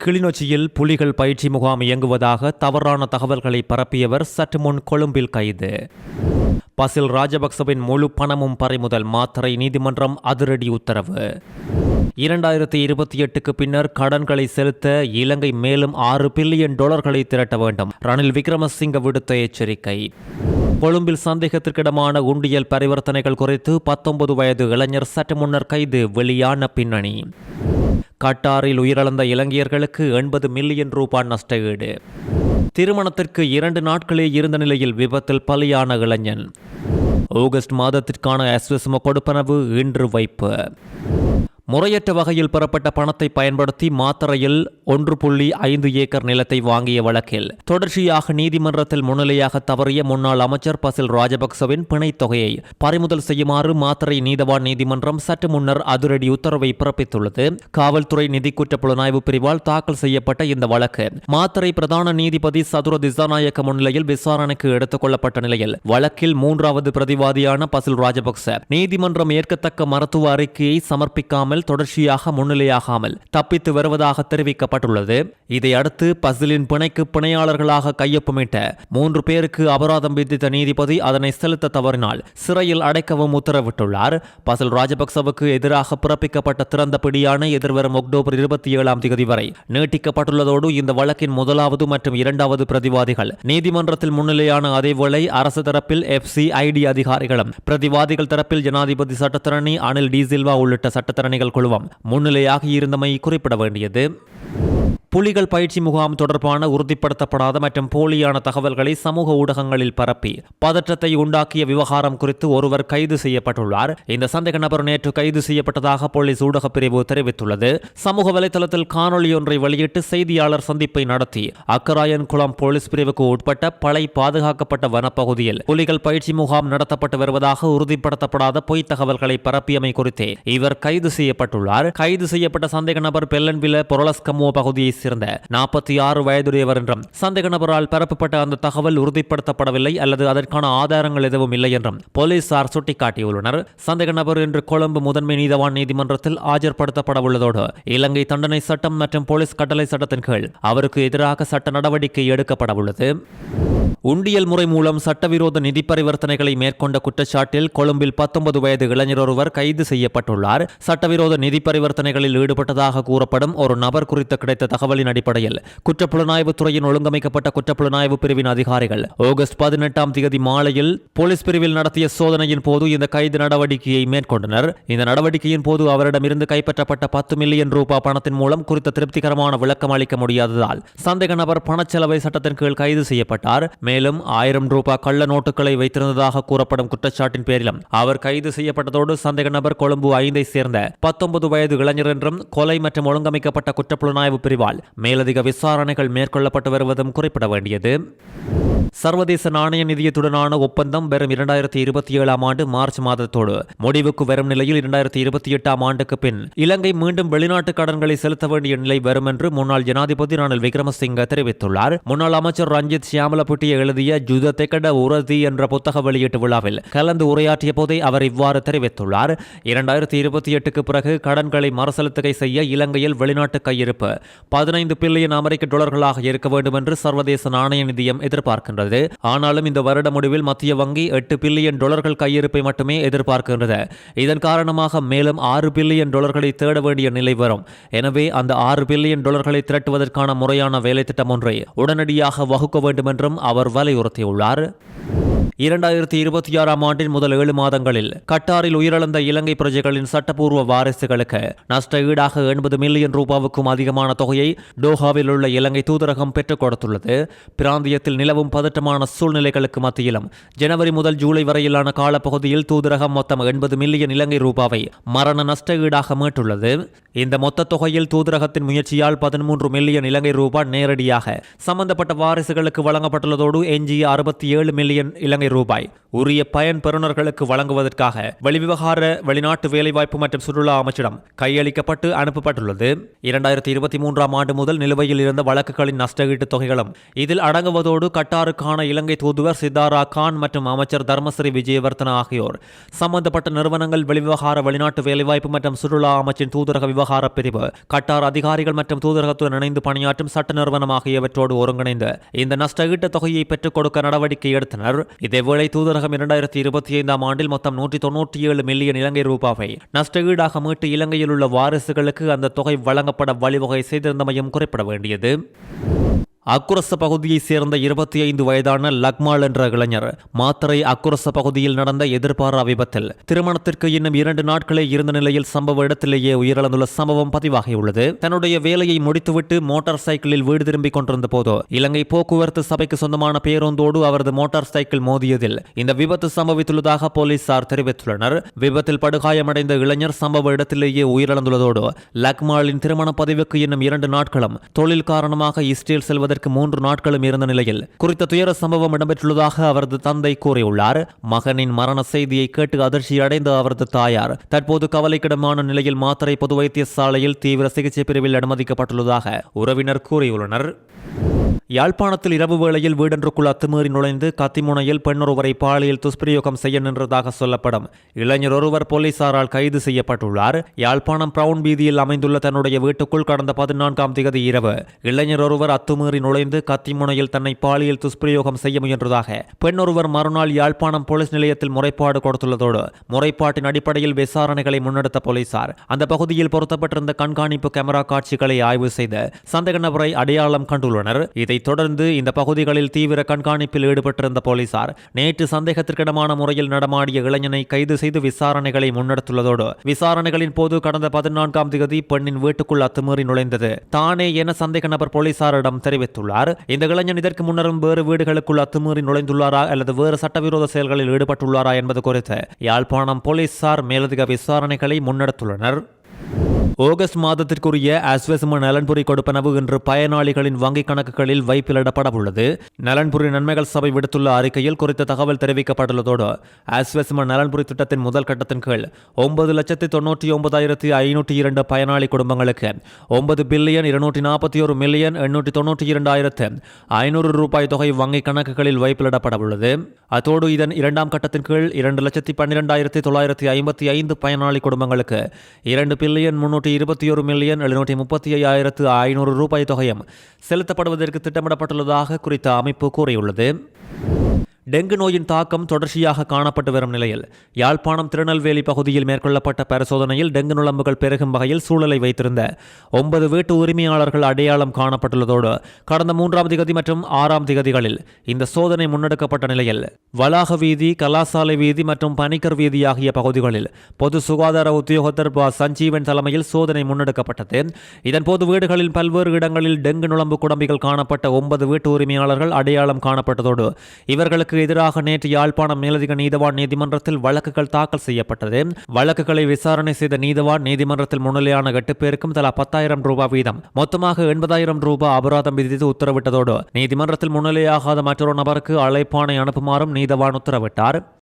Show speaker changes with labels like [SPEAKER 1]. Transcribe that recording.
[SPEAKER 1] கிளிநொச்சியில் புலிகள் பயிற்சி முகாம் இயங்குவதாக தவறான தகவல்களை பரப்பியவர் சற்று முன் கொழும்பில் கைது. பசில் ராஜபக்சவின் முழு பணமும் பறிமுதல், மாத்தறை நீதிமன்றம் அதிரடி உத்தரவு. 2028க்கு பின்னர் கடன்களை செலுத்த இலங்கை மேலும் $6 பில்லியன் திரட்ட வேண்டும், ரணில் விக்ரமசிங்க விடுத்த எச்சரிக்கை. கொழும்பில் சந்தேகத்திற்கிடமான உண்டியல் பரிவர்த்தனைகள் குறித்து 19 வயது இளைஞர் சற்று முன்னர் கைது, வெளியான பின்னணி. கட்டாரில் உயிரிழந்த இலங்கையர்களுக்கு $80 மில்லியன் நஷ்டஈடு. திருமணத்திற்கு 2 நாட்களே இருந்த நிலையில் விபத்தில் பலியான இளைஞன். ஆகஸ்ட் மாதத்திற்கான எஸ்எஸ்எம் கொடுப்பனவு இன்று வைப்பு. முறையற்ற வகையில் பெறப்பட்ட பணத்தை பயன்படுத்தி மாத்தறையில் 1.5 ஏக்கர் நிலத்தை வாங்கிய வழக்கில் தொடர்ச்சியாக நீதிமன்றத்தில் முன்னிலையாக தவறிய முன்னாள் அமைச்சர் பசில் ராஜபக்சவின் பிணைத் தொகையை பறிமுதல் செய்யுமாறு மாத்தறை நீதவான் நீதிமன்றம் சற்று முன்னர் அதிரடி உத்தரவை பிறப்பித்துள்ளது. காவல்துறை நிதி குற்ற புலனாய்வு பிரிவால் தாக்கல் செய்யப்பட்ட இந்த வழக்கு மாத்தறை பிரதான நீதிபதி சதுர திசாநாயக்க முன்னிலையில் விசாரணைக்கு எடுத்துக் கொள்ளப்பட்ட நிலையில் வழக்கில் 3வது பிரதிவாதியான பசில் ராஜபக்ச நீதிமன்றம் ஏற்கத்தக்க மருத்துவ அறிக்கையை சமர்ப்பிக்காமல் தொடர்ச்சியாக முன்னிலையாகாமல் தப்பித்து வருவதாக தெரிவிக்கப்பட்டுள்ளது. இதையடுத்து பசிலின் பிணைக்கு பிணையாளர்களாக கையொப்பமிட்ட 3 பேருக்கு அபராதம் விதித்த நீதிபதி அதனை செலுத்த தவறினால் சிறையில் அடைக்கவும் உத்தரவிட்டுள்ளார். பசில் ராஜபக்சவுக்கு எதிராக பிறப்பிக்கப்பட்ட திறந்த பிடியான எதிர்வரும் அக்டோபர் 27 வரை நீட்டிக்கப்பட்டுள்ளதோடு இந்த வழக்கின் 1வது மற்றும் 2வது பிரதிவாதிகள் நீதிமன்றத்தில் முன்னிலையான அதேவேளை அரசு தரப்பில் FCID அதிகாரிகளும் பிரதிவாதிகள் தரப்பில் ஜனாதிபதி சட்டத்தரணி அனில் டி சில்வா உள்ளிட்ட சட்டத்தரணிகள் குழுவம் முன்னிலையாகி இருந்தமை குறிப்பிட வேண்டியது. புலிகள் பயிற்சி முகாம் தொடர்பான உறுதிப்படுத்தப்படாத மற்றும் போலியான தகவல்களை சமூக ஊடகங்களில் பரப்பி பதற்றத்தை உண்டாக்கிய விவகாரம் குறித்து ஒருவர் கைது செய்யப்பட்டுள்ளார். இந்த சந்தேக நபர் நேற்று கைது செய்யப்பட்டதாக போலீஸ் ஊடக பிரிவு தெரிவித்துள்ளது. சமூக வலைதளத்தில் காணொலி ஒன்றை வெளியிட்டு செய்தியாளர் சந்திப்பை நடத்தி அக்கராயன்குளம் போலீஸ் பிரிவுக்கு உட்பட்ட பளை பாதுகாக்கப்பட்ட வனப்பகுதியில் புலிகள் பயிற்சி முகாம் நடத்தப்பட்டு வருவதாக உறுதிப்படுத்தப்படாத பொய் தகவல்களை பரப்பியமை குறித்தே இவர் கைது செய்யப்பட்டுள்ளார். கைது செய்யப்பட்ட சந்தேக நபர் பெல்லன்வில பொரலஸ்கமுவ பகுதியை சேர்ந்த 46 வயதுடையவர் என்றும் சந்தேக நபரால் பரப்பப்பட்ட அந்த தகவல் உறுதிப்படுத்தப்படவில்லை அல்லது அதற்கான ஆதாரங்கள் எதுவும் இல்லை என்றும் போலீசார் சுட்டிக்காட்டியுள்ளனர். சந்தேக நபர் இன்று கொழும்பு முதன்மை நீதவான் நீதிமன்றத்தில் ஆஜர்படுத்தப்பட உள்ளதோடு இலங்கை தண்டனை சட்டம் மற்றும் போலீஸ் கட்டளை சட்டத்தின் கீழ் அவருக்கு எதிராக சட்ட நடவடிக்கை எடுக்கப்பட உள்ளது. உண்டியல் முறை மூலம் சட்டவிரோத நிதி பரிவர்த்தனைகளை மேற்கொண்ட குற்றச்சாட்டில் கொழும்பில் 19 வயது இளைஞர் ஒருவர் கைது செய்யப்பட்டுள்ளார். சட்டவிரோத நிதி பரிவர்த்தனைகளில் ஈடுபட்டதாக கூறப்படும் ஒரு நபர் குறித்த கிடைத்த தகவலின் அடிப்படையில் குற்றப்புலனாய்வு துறையின் ஒழுங்கமைக்கப்பட்ட குற்றப்புலனாய்வு பிரிவின் அதிகாரிகள் ஆகஸ்ட் 18 மாலையில் போலீஸ் பிரிவில் நடத்திய சோதனையின் போது இந்த கைது நடவடிக்கையை மேற்கொண்டனர். இந்த நடவடிக்கையின் போது அவரிடமிருந்து கைப்பற்றப்பட்ட $10 மில்லியன் பணத்தின் மூலம் குறித்த திருப்திகரமான விளக்கம் அளிக்க முடியாததால் சந்தேக நபர் பணச்செலவை சட்டத்தின் கீழ் கைது செய்யப்பட்டார். மேலும் $1000 கள்ள நோட்டுகளை வைத்திருந்ததாக கூறப்படும் குற்றச்சாட்டின் பேரிலும் அவர் கைது செய்யப்பட்டதோடு சந்தேக நபர் கொழும்பு 5ஐ சேர்ந்த 19 வயது இளைஞர் என்றும் கொலை மற்றும் ஒழுங்கமைக்கப்பட்ட குற்றப்புலனாய்வு பிரிவால் மேலதிக விசாரணைகள் மேற்கொள்ளப்பட்டு வருவதும் குறிப்பிட வேண்டியது. சர்வதேச நாணய நிதியத்துடனான ஒப்பந்தம் வரும் 2027 மார்ச் மாதத்தோடு முடிவுக்கு வரும் நிலையில் 2028 பின் இலங்கை மீண்டும் வெளிநாட்டு கடன்களை செலுத்த வேண்டிய நிலை வரும் என்று முன்னாள் ஜனாதிபதி ரணில் விக்ரமசிங்க தெரிவித்துள்ளார். முன்னாள் அமைச்சர் ரஞ்சித் சியாமலபுட்டிய எழுதிய ஜுத தெக்கட உறுதி என்ற புத்தக வெளியீட்டு விழாவில் கலந்து உரையாற்றிய போதே அவர் இவ்வாறு தெரிவித்துள்ளார். 2028க்கு பிறகு கடன்களை மறுசெலுத்துகை செய்ய இலங்கையில் வெளிநாட்டு கையிருப்பு $15 பில்லியன் இருக்க வேண்டும் என்று சர்வதேச நாணய நிதியம் எதிர்பார்க்கின்றது. ஆனாலும் இந்த வருட முடிவில் மத்திய வங்கி $8 பில்லியன் கையிருப்பை மட்டுமே எதிர்பார்க்கின்றது. இதன் காரணமாக மேலும் $6 பில்லியன் தேட வேண்டிய நிலை வரும். எனவே அந்த $6 பில்லியன் திரட்டுவதற்கான முறையான வேலை திட்டம் ஒன்றை உடனடியாக வகுக்க வேண்டும் என்றும் அவர் வலியுறுத்தியுள்ளார். 2026 முதல் 7 மாதங்களில் கட்டாரில் உயிரிழந்த இலங்கை பிரஜைகளின் சட்டப்பூர்வ வாரிசுகளுக்கு நஷ்ட ஈடாக $80 மில்லியன் அதிகமான தொகையை டோஹாவில் உள்ள இலங்கை தூதரகம் பெற்றுக் கொடுத்துள்ளது. பிராந்தியத்தில் நிலவும் பதற்றமான சூழ்நிலைகளுக்கு மத்தியிலும் ஜனவரி முதல் ஜூலை வரையிலான காலப்பகுதியில் தூதரகம் மொத்தம் $80 மில்லியன் மரண நஷ்ட ஈடாக மீட்டுள்ளது. இந்த மொத்த தொகையில் தூதரகத்தின் முயற்சியால் $13 மில்லியன் நேரடியாக சம்பந்தப்பட்ட வாரிசுகளுக்கு வழங்கப்பட்டுள்ளதோடு எஞ்சிய $67 மில்லியன் இலங்கை ரூபாய் உரிய பயன் பெறுநர்களுக்கு வழங்குவதற்காக வெளிவிவகார வெளிநாட்டு வேலைவாய்ப்பு மற்றும் சுற்றுலா அமைச்சிடம் கையளிக்கப்பட்டு அனுப்பப்பட்டுள்ளது. 2023ஆம் ஆண்டு முதல் நிலுவையில் இருந்த வழக்குகளின் நஷ்டஈட்டு தொகைகளும் இதில் அடங்குவதோடு கட்டாருக்கான இலங்கை தூதுவர் சித்தாரா கான் மற்றும் அமைச்சர் தர்மஸ்ரீ விஜயவர்தன ஆகியோர் சம்பந்தப்பட்ட நிறுவனங்கள் வெளிவிவகார வெளிநாட்டு வேலைவாய்ப்பு மற்றும் சுற்றுலா அமைச்சின் தூதரக விவகார பிரிவு கட்டார் அதிகாரிகள் மற்றும் தூதரகத்துடன் இணைந்து பணியாற்றும் சட்ட நிறுவனம் ஆகியவற்றோடு ஒருங்கிணைந்து இந்த நஷ்டஈட்டு தொகையை பெற்றுக் கொடுக்க நடவடிக்கை எடுத்தனர். இதேவேளை தூதரகம் 2025ஆம் ஆண்டில் மொத்தம் 197 மில்லியன் இலங்கை ரூபாவை நஷ்டஈடாக மீட்டு இலங்கையில் உள்ள வாரிசுகளுக்கு அந்த தொகை வழங்கப்பட வழிவகை செய்திருந்தமையும் குறிப்பிட வேண்டியது. அக்குரச பகுதியைச் சேர்ந்த 25 வயதான லக்மால் என்ற இளைஞர் மாத்தறை அக்குரச பகுதியில் நடந்த எதிர்பாரா விபத்தில் திருமணத்திற்கு இன்னும் 2 நாட்களே இருந்த நிலையில் சம்பவ இடத்திலேயே உயிரிழந்துள்ள சம்பவம் பதிவாகியுள்ளது. தன்னுடைய வேலையை முடித்துவிட்டு மோட்டார் சைக்கிளில் வீடு திரும்பிக் கொண்டிருந்த போது இலங்கை போக்குவரத்து சபைக்கு சொந்தமான பேருந்தோடு அவரது மோட்டார் சைக்கிள் மோதியதில் இந்த விபத்து சம்பவித்துள்ளதாக போலீசார் தெரிவித்துள்ளனர். விபத்தில் படுகாயமடைந்த இளைஞர் சம்பவ இடத்திலேயே உயிரிழந்துள்ளதோடு லக்மாலின் திருமண பதிவுக்கு இன்னும் 2 நாட்களும் தொழில் காரணமாக இஸ்ரேல் செல்வதற்கு 3 நாட்களும் இருந்த நிலையில் குறித்த துயர சம்பவம் இடம்பெற்றுள்ளதாக அவரது தந்தை கூறியுள்ளார். மகனின் மரண செய்தியை கேட்டு அதிர்ச்சி அடைந்த அவரது தாயார் தற்போது கவலைக்கிடமான நிலையில் மாத்தறை பொது வைத்தியசாலையில் தீவிர சிகிச்சை பிரிவில் அனுமதிக்கப்பட்டுள்ளதாக உறவினர் கூறியுள்ளனர். யாழ்ப்பாணத்தில் இரவு வேளையில் வீடொன்றுக்குள் அத்துமீறி நுழைந்து கத்திமுனையில் பெண்ணொருவரை பாலியல் துஷ்பிரயோகம் செய்ய நின்றதாக சொல்லப்படும் இளைஞர் ஒருவர் போலீசாரால் கைது செய்யப்பட்டுள்ளார். யாழ்ப்பாணம் பிரவுன் வீதியில் அமைந்துள்ள தன்னுடைய வீட்டுக்குள் கடந்த 14ஆம் தேதி இரவு இளைஞர் ஒருவர் அத்துமீறி நுழைந்து கத்திமுனையில் தன்னை பாலியல் துஷ்பிரயோகம் செய்ய முயன்றதாக பெண்ணொருவர் மறுநாள் யாழ்ப்பாணம் போலீஸ் நிலையத்தில் முறைப்பாடு கொடுத்துள்ளதோடு முறைப்பாட்டின் அடிப்படையில் விசாரணைகளை முன்னெடுத்த போலீசார் அந்த பகுதியில் பொருத்தப்பட்டிருந்த கண்காணிப்பு கேமரா காட்சிகளை ஆய்வு செய்து சந்தேக நபரை அடையாளம் கண்டுள்ளனர். இதைத் தொடர்ந்து இந்த பகுதிகளில் தீவிர கண்காணிப்பில் ஈடுபட்டிருந்த போலீசார் நேற்று சந்தேகத்திற்கிடமான முறையில் நடமாடிய இளைஞனை கைது செய்து விசாரணைகளை முன்னெடுத்துள்ளதோடு விசாரணைகளின் போது கடந்த 14ஆம் தேதி பெண்ணின் வீட்டுக்குள் அத்துமீறி நுழைந்தது தானே என சந்தேக நபர் போலீசாரிடம் தெரிவித்துள்ளார். இந்த இளைஞன் இதற்கு முன்னரும் வேறு வீடுகளுக்குள் அத்துமீறி நுழைந்துள்ளாரா அல்லது வேறு சட்டவிரோத செயல்களில் ஈடுபட்டுள்ளாரா என்பது குறித்து யாழ்ப்பாணம் போலீசார் மேலதிக விசாரணைகளை முன்னெடுத்துள்ளனர். ஆகஸ்ட் மாதத்திற்குரிய அஸ்வெசும நலன்புரி கொடுப்பனவு இன்று பயனாளிகளின் வங்கிக் கணக்குகளில் வைப்பிலிடப்பட உள்ளது. நலன்புரி நன்மைகள் சபை விடுத்துள்ள அறிக்கையில் குறித்த தகவல் தெரிவிக்கப்பட்டுள்ளதோடு அஸ்வெசும நலன்புரி திட்டத்தின் முதல் கட்டத்தின் கீழ் 9,99,502 பயனாளி குடும்பங்களுக்கு 9,241,892,500 ரூபாய் தொகை வங்கிக் கணக்குகளில் வைப்பிலிடப்பட உள்ளது. அத்தோடு இதன் இரண்டாம் கட்டத்தின் கீழ் 2,12,955 பயனாளி குடும்பங்களுக்கு 2,321,735,500 ரூபாய் தொகையும் செலுத்தப்படுவதற்கு திட்டமிடப்பட்டுள்ளதாக குறித்த அமைப்பு கூறியுள்ளது. டெங்கு நோயின் தாக்கம் தொடர்ச்சியாக காணப்பட்டு வரும் நிலையில் யாழ்ப்பாணம் திருநெல்வேலி பகுதியில் மேற்கொள்ளப்பட்ட பரிசோதனையில் டெங்கு நுளம்புகள் பெருகும் வகையில் சூழலை வைத்திருந்த 9 வீட்டு உரிமையாளர்கள் அடையாளம் காணப்பட்டுள்ளதோடு கடந்த 3ஆம் திகதி மற்றும் 6ஆம் திகதிகளில் இந்த சோதனை முன்னெடுக்கப்பட்ட நிலையில் வளாக வீதி, கலாசாலை வீதி மற்றும் பனிக்கர் வீதி ஆகிய பகுதிகளில் பொது சுகாதார உத்தியோகத்தர் சஞ்சீவன் தலைமையில் சோதனை முன்னெடுக்கப்பட்டது. இதன்போது வீடுகளில் பல்வேறு இடங்களில் டெங்கு நுளம்பு குடம்பிகள் காணப்பட்ட 9 வீட்டு உரிமையாளர்கள் அடையாளம் காணப்பட்டதோடு இவர்களுக்கு எதிராக நேற்று யாழ்ப்பாணம் மேலதிக நீதவான் நீதிமன்றத்தில் வழக்குகள் தாக்கல் செய்யப்பட்டது. வழக்குகளை விசாரணை செய்த நீதவான் நீதிமன்றத்தில் முன்னிலையான 8 பேருக்கும் தலா 10,000 ரூபாய் வீதம் மொத்தமாக 80,000 ரூபாய் அபராதம் விதித்து உத்தரவிட்டதோடு நீதிமன்றத்தில் முன்னிலையாகாத மற்றொரு நபருக்கு அழைப்பாணை அனுப்புமாறும் நீதவான் உத்தரவிட்டார்.